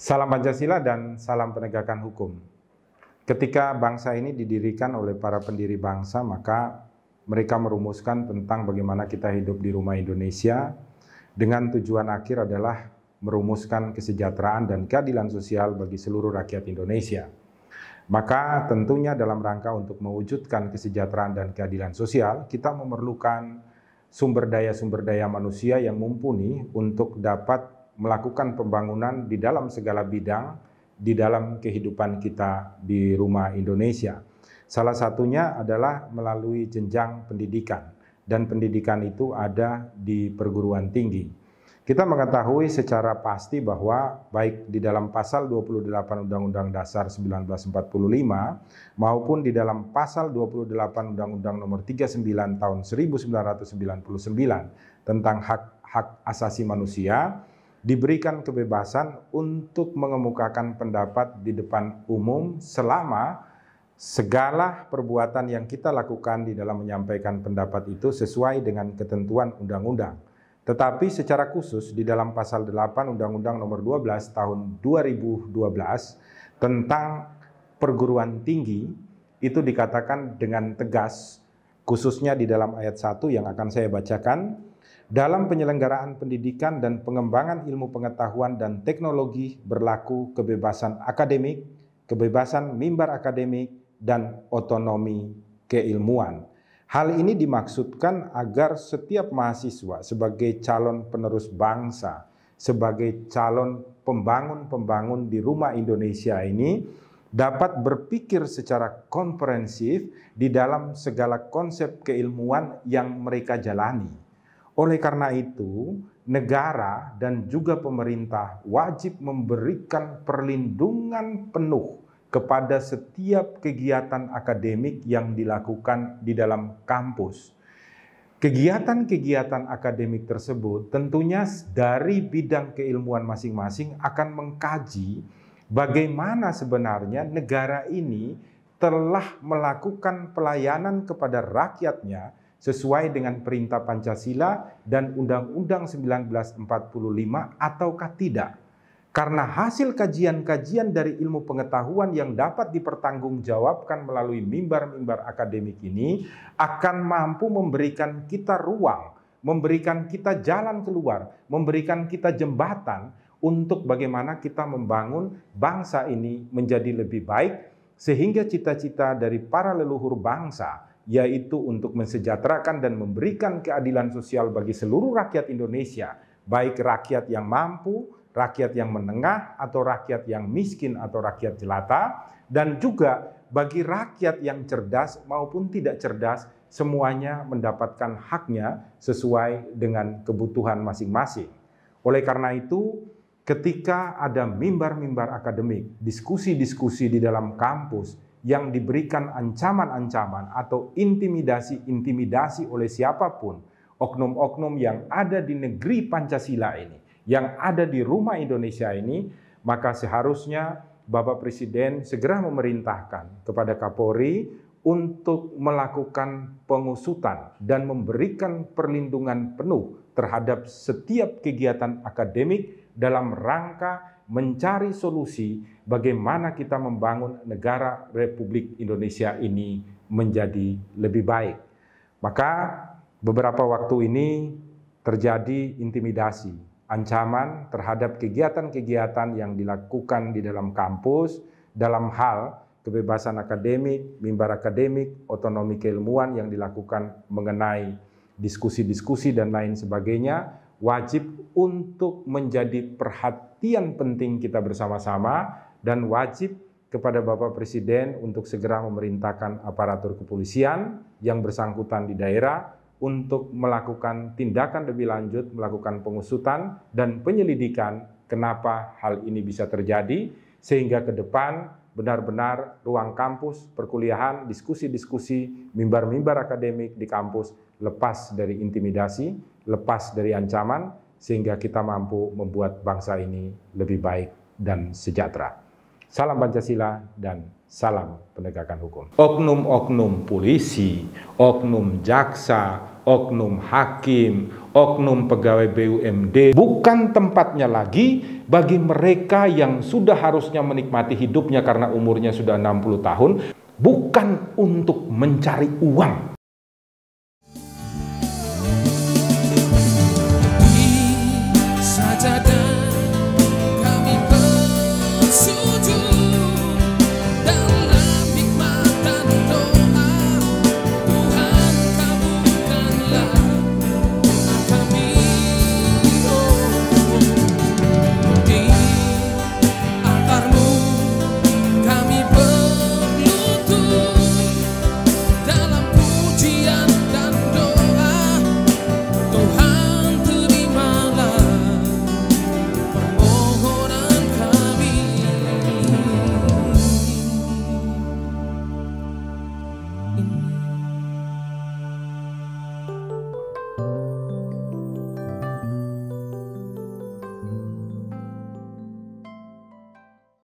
Salam Pancasila dan salam penegakan hukum. Ketika bangsa ini didirikan oleh para pendiri bangsa, maka mereka merumuskan tentang bagaimana kita hidup di rumah Indonesia dengan tujuan akhir adalah merumuskan kesejahteraan dan keadilan sosial bagi seluruh rakyat Indonesia. Maka tentunya dalam rangka untuk mewujudkan kesejahteraan dan keadilan sosial, kita memerlukan sumber daya manusia yang mumpuni untuk dapat melakukan pembangunan di dalam segala bidang di dalam kehidupan kita di rumah Indonesia. Salah satunya adalah melalui jenjang pendidikan, dan pendidikan itu ada di perguruan tinggi. Kita mengetahui secara pasti bahwa baik di dalam pasal 28 Undang-Undang Dasar 1945 maupun di dalam pasal 28 Undang-Undang Nomor 39 Tahun 1999 tentang hak asasi manusia, diberikan kebebasan untuk mengemukakan pendapat di depan umum selama segala perbuatan yang kita lakukan di dalam menyampaikan pendapat itu sesuai dengan ketentuan undang-undang. Tetapi secara khusus di dalam pasal 8 Undang-Undang Nomor 12 Tahun 2012 tentang perguruan tinggi itu dikatakan dengan tegas, khususnya di dalam ayat 1 yang akan saya bacakan. Dalam penyelenggaraan pendidikan dan pengembangan ilmu pengetahuan dan teknologi berlaku kebebasan akademik, kebebasan mimbar akademik, dan otonomi keilmuan. Hal ini dimaksudkan agar setiap mahasiswa sebagai calon penerus bangsa, sebagai calon pembangun-pembangun di rumah Indonesia ini dapat berpikir secara komprehensif di dalam segala konsep keilmuan yang mereka jalani. Oleh karena itu, negara dan juga pemerintah wajib memberikan perlindungan penuh kepada setiap kegiatan akademik yang dilakukan di dalam kampus. Kegiatan-kegiatan akademik tersebut tentunya dari bidang keilmuan masing-masing akan mengkaji bagaimana sebenarnya negara ini telah melakukan pelayanan kepada rakyatnya sesuai dengan perintah Pancasila dan Undang-Undang 1945 ataukah tidak. Karena hasil kajian-kajian dari ilmu pengetahuan yang dapat dipertanggungjawabkan melalui mimbar-mimbar akademik ini akan mampu memberikan kita ruang, memberikan kita jalan keluar, memberikan kita jembatan untuk bagaimana kita membangun bangsa ini menjadi lebih baik, sehingga cita-cita dari para leluhur bangsa yaitu untuk mensejahterakan dan memberikan keadilan sosial bagi seluruh rakyat Indonesia, baik rakyat yang mampu, rakyat yang menengah, atau rakyat yang miskin atau rakyat jelata, dan juga bagi rakyat yang cerdas maupun tidak cerdas, semuanya mendapatkan haknya sesuai dengan kebutuhan masing-masing. Oleh karena itu, ketika ada mimbar-mimbar akademik, diskusi-diskusi di dalam kampus, yang diberikan ancaman-ancaman atau intimidasi oleh siapapun, oknum-oknum yang ada di negeri Pancasila ini, yang ada di rumah Indonesia ini, maka seharusnya Bapak Presiden segera memerintahkan kepada Kapolri untuk melakukan pengusutan dan memberikan perlindungan penuh terhadap setiap kegiatan akademik dalam rangka mencari solusi bagaimana kita membangun negara Republik Indonesia ini menjadi lebih baik. Maka beberapa waktu ini terjadi intimidasi, ancaman terhadap kegiatan-kegiatan yang dilakukan di dalam kampus dalam hal kebebasan akademik, mimbar akademik, otonomi keilmuan yang dilakukan mengenai diskusi-diskusi dan lain sebagainya, wajib untuk menjadi perhatian penting kita bersama-sama dan wajib kepada Bapak Presiden untuk segera memerintahkan aparatur kepolisian yang bersangkutan di daerah untuk melakukan tindakan lebih lanjut, melakukan pengusutan dan penyelidikan kenapa hal ini bisa terjadi, sehingga ke depan benar-benar ruang kampus, perkuliahan, diskusi-diskusi, mimbar-mimbar akademik di kampus lepas dari intimidasi, lepas dari ancaman, sehingga kita mampu membuat bangsa ini lebih baik dan sejahtera. Salam Pancasila dan salam penegakan hukum. Oknum-oknum polisi, oknum jaksa, oknum hakim, oknum pegawai BUMD. Bukan tempatnya lagi bagi mereka yang sudah harusnya menikmati hidupnya karena umurnya sudah 60 tahun, bukan untuk mencari uang. Saja